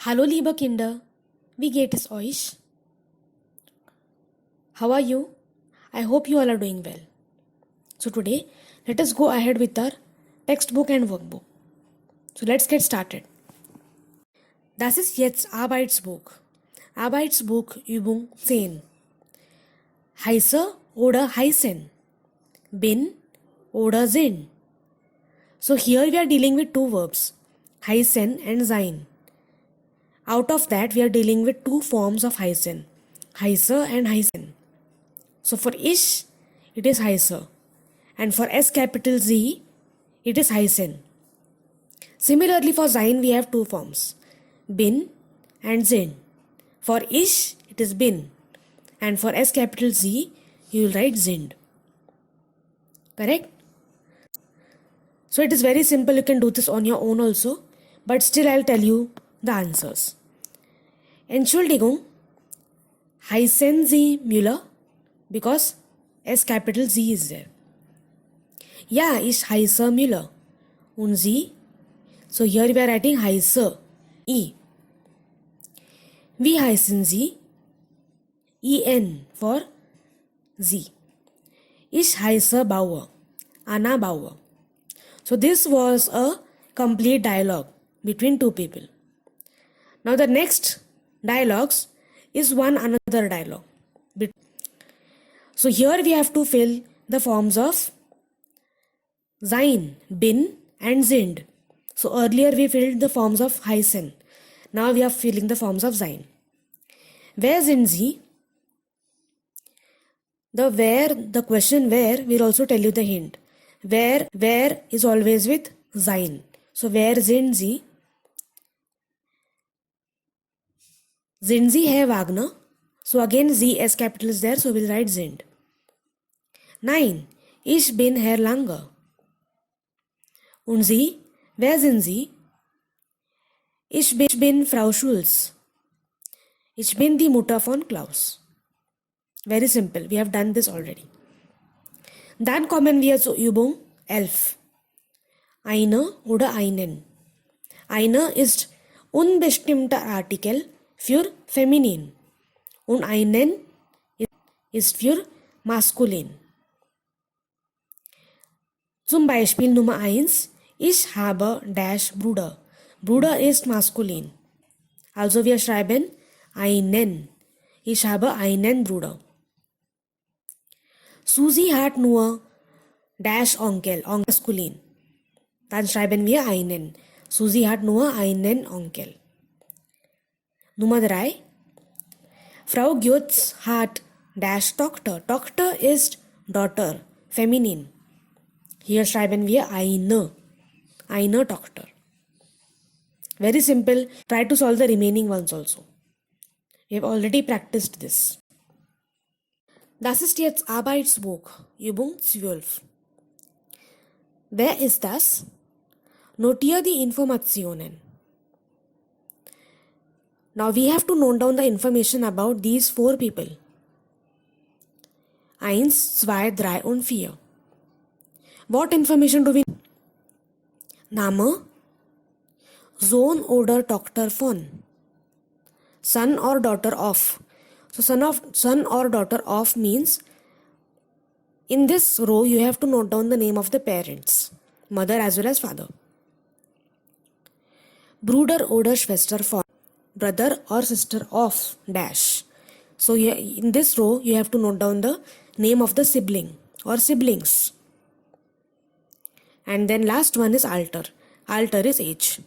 Hallo liebe Kinder, wie geht es euch? How are you? I hope you all are doing well. So today, let us go ahead with our textbook and workbook. So let's get started. Das ist jetzt Arbeitsbuch. Arbeitsbuch Übung 10. Heiße oder heißen? Bin oder sind? So here we are dealing with two verbs, heißen and sein. Out of that, we are dealing with two forms of heißen, heiße and heißen. So for ich, it is heiße, and for S capital Z, it is heißen. Similarly, for sein, we have two forms, bin and sind. For ich, it is bin, and for S capital Z, you will write sind. Correct? So it is very simple, you can do this on your own also, but still I'll tell you the answers. Entschuldigung, heißen Sie Müller? Because S capital Z is there. Ja, ich heiße Müller. Und Sie? So here we are writing heiße, I. Wie heißen Sie? IN for Sie. Ich heiße Bauer, Anna Bauer. So this was a complete dialogue between two people. Now the next dialogues is one another dialogue. So here we have to fill the forms of sein, bin and sind. So earlier we filled the forms of heißen. Now we are filling the forms of sein. Wer sind Sie? The question where will also tell you the hint. Where is always with sein. So wer sind Sie? Sind Sie Herr Wagner? So again Z S capital is there, so we'll write sind. Nein, ich bin Herr Langer. Und Sie? Wer sind Sie? Ich bin Frau Schulz. Ich bin die Mutter von Klaus. Very simple, we have done this already. Dann kommen wir zur Übung 11. Eine oder einen. Eine ist unbestimmter Artikel für feminin und einen ist für maskulin. Zum Beispiel Nummer 1. Ich habe dash Bruder. Bruder ist maskulin. Also wir schreiben einen. Ich habe einen Bruder. Susi hat nur dash Onkel, Onkel maskulin. Dann schreiben wir einen. Susi hat nur einen Onkel. Nummer 3. Frau Götz hat dash Tochter. Tochter ist Daughter, feminin. Hier schreiben wir eine Tochter. Very simple. Try to solve the remaining ones also. We have already practiced this. Das ist jetzt Arbeitsbuch, Übung 12. Wer ist das? Notiere die Informationen. Now we have to note down the information about these 4 people. 1, 2, 3 und 4. What information do we know? Name, Sohn oder Tochter von, son or daughter of. So son or daughter of means in this row you have to note down the name of the parents, mother as well as father. Bruder oder Schwester von, brother or sister of dash. So in this row you have to note down the name of the sibling or siblings. And then last one is alter. Alter is age.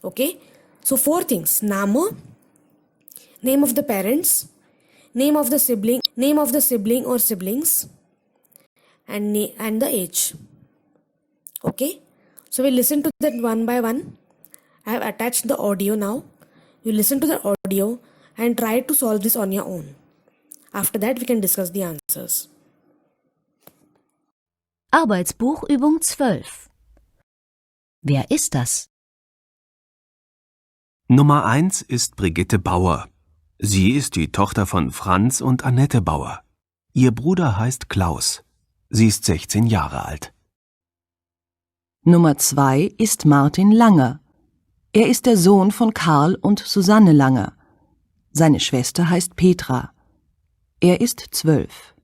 Okay. So 4 things. Name, name of the parents, name of the sibling or siblings, and the age. Okay. So we listen to that one by one. I have attached the audio now. You listen to the audio and try to solve this on your own. After that we can discuss the answers. Arbeitsbuch Übung 12. Wer ist das? Nummer 1 ist Brigitte Bauer. Sie ist die Tochter von Franz und Annette Bauer. Ihr Bruder heißt Klaus. Sie ist 16 Jahre alt. Nummer 2 ist Martin Langer. Er ist der Sohn von Karl und Susanne Langer. Seine Schwester heißt Petra. Er ist 12.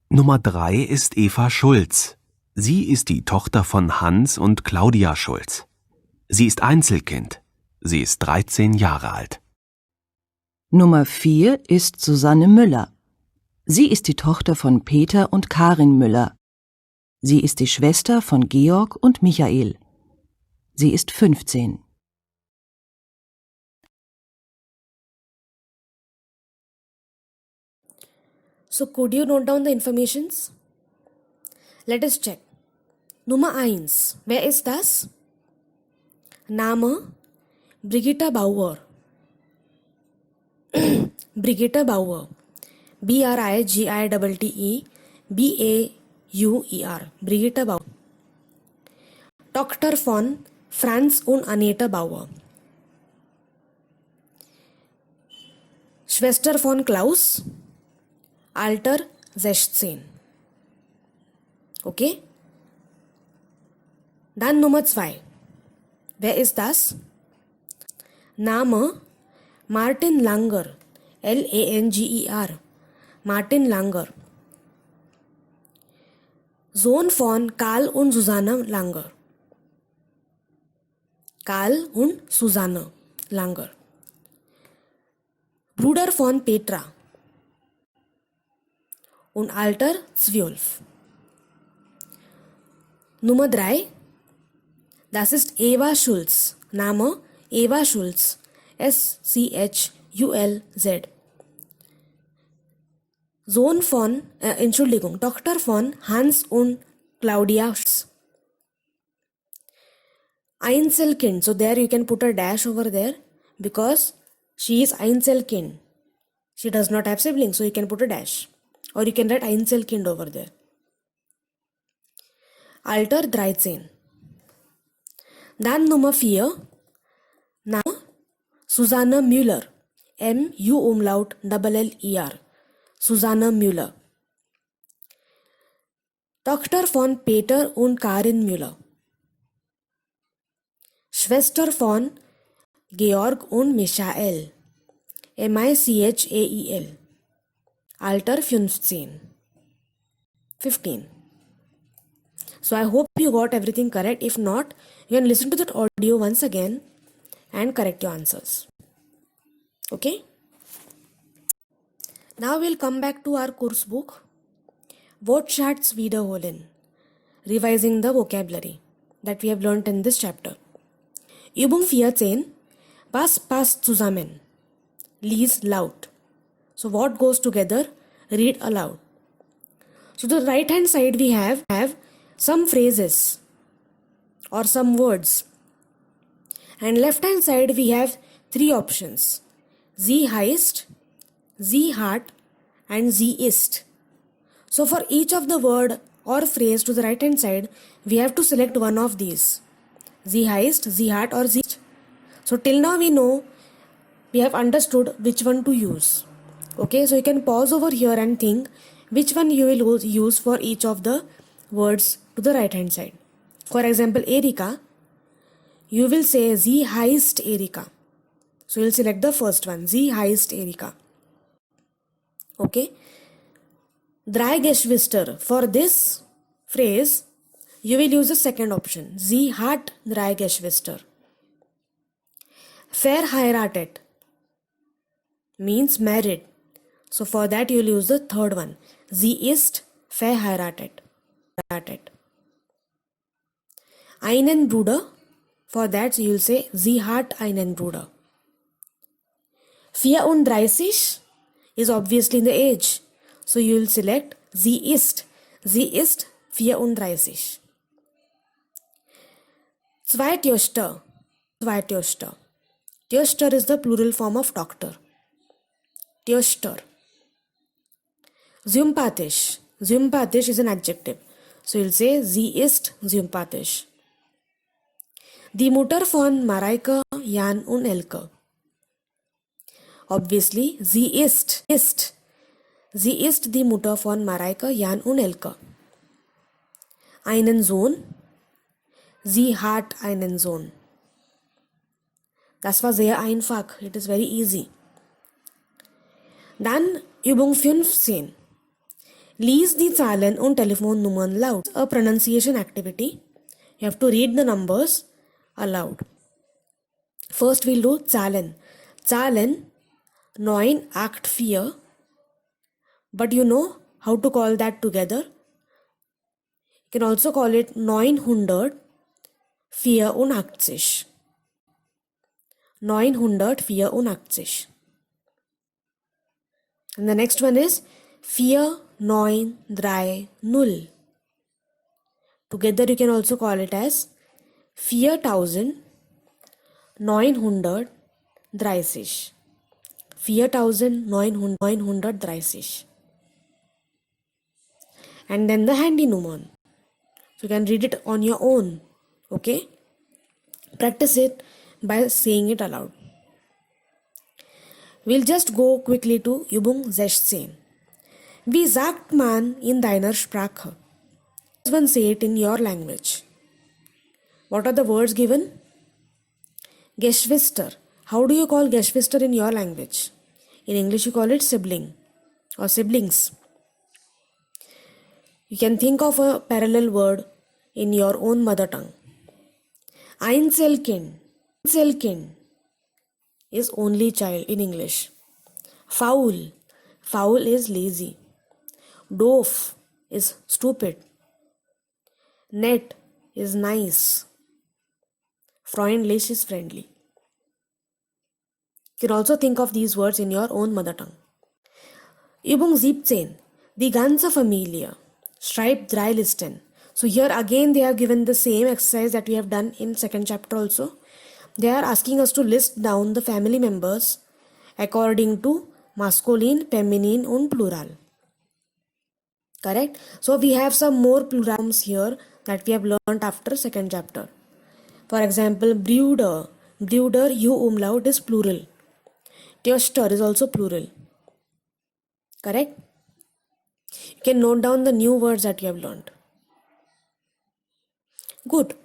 Nummer 3 ist Eva Schulz. Sie ist die Tochter von Hans und Claudia Schulz. Sie ist Einzelkind. Sie ist 13 Jahre alt. Nummer 4 ist Susanne Müller. Sie ist die Tochter von Peter und Karin Müller. Sie ist die Schwester von Georg und Michael. Sie ist 15. So could you note down the informations? Let us check. Nummer 1. Wer ist das? Name Brigitte Bauer. Brigitte Bauer. Brigitte Bauer. Brigitte Bauer. Tochter von Franz und Annette Bauer. Schwester von Klaus. Alter 16. Okay? Dann Nummer 2. Wer ist das? Name Martin Langer. Langer. Martin Langer. Sohn von Karl und Susanne Langer. Karl und Susanne Langer. Bruder von Petra. Und Alter 12. Nummer 3. Das ist Eva Schulz. Name Eva Schulz. Schulz. Sohn von, Tochter von Hans und Claudia Schulz. Einzelkind. So there you can put a dash over there because she is Einzelkind. She does not have siblings, so you can put a dash. Or you can write Einzelkind over there. Alter 13. Dann Nummer 4. Name Susanne Müller. Muller. Susanne Müller. Tochter von Peter und Karin Müller. Schwester von Georg und Michael. Michael. Alter 15. So I hope you got everything correct. If not, you can listen to that audio once again and correct your answers. Okay? Now we'll come back to our course book. Wortschatz wiederholen. Revising the vocabulary that we have learnt in this chapter. Übung 14. Was passt zusammen? Lies laut. So what goes together? Read aloud. So the right hand side we have some phrases or some words. And left hand side we have 3 options. Sie heißt, sie hat and sie ist. So for each of the word or phrase to the right hand side, we have to select one of these. Sie heißt, sie hat or sie ist. So till now we know, we have understood which one to use. Okay, so you can pause over here and think which one you will use for each of the words to the right hand side. For example, Erika, you will say sie heißt Erika. So you will select the first one, sie heißt Erika. Okay. Drei Geschwister. For this phrase, you will use the second option. Sie hat 3 Geschwister. Verheiratet means married. So for that you will use the third one. Sie ist verheiratet. Einen Bruder. For that you will say sie hat einen Bruder. 34 is obviously in the age. So you will select sie ist 34. Zweitjüngster. Tjöster is the plural form of doctor. Tjöster. Sympathisch. Sympathisch is an adjective. So you'll say sie ist sympathisch. Die Mutter von Mareike, Jan und Elke. Obviously, sie ist. Sie ist die Mutter von Mareike, Jan und Elke. Einen Sohn. Sie hat einen Sohn. Das war sehr einfach. It is very easy. Dann Übung 15. Lies die Zahlen und Telefonnummern laut. A pronunciation activity. You have to read the numbers aloud. First we'll do Zahlen. Zahlen 984. But you know how to call that together? You can also call it 984. 984. And the next one is 4930. Together you can also call it as 4930. 4930. And then the handy Nummern. So you can read it on your own. Okay? Practice it by saying it aloud. We'll just go quickly to Übung 16. Wie sagt man in deiner Sprache? One say it in your language. What are the words given? Geschwister. How do you call Geschwister in your language? In English you call it sibling or siblings. You can think of a parallel word in your own mother tongue. Einzelkind. Einzelkind is only child in English. Faul. Faul is lazy. Doof is stupid. Nett is nice. Freundlich is friendly. You can also think of these words in your own mother tongue. Übung 17. Die ganze Familie. Schreib 3 Listen. So here again they have given the same exercise that we have done in second chapter also. They are asking us to list down the family members according to masculine, feminine and plural. Correct? So we have some more plurals here that we have learnt after second chapter. For example, Brüder. Brüder, U umlaut is plural. Töchter is also plural. Correct? You can note down the new words that you have learnt. Good.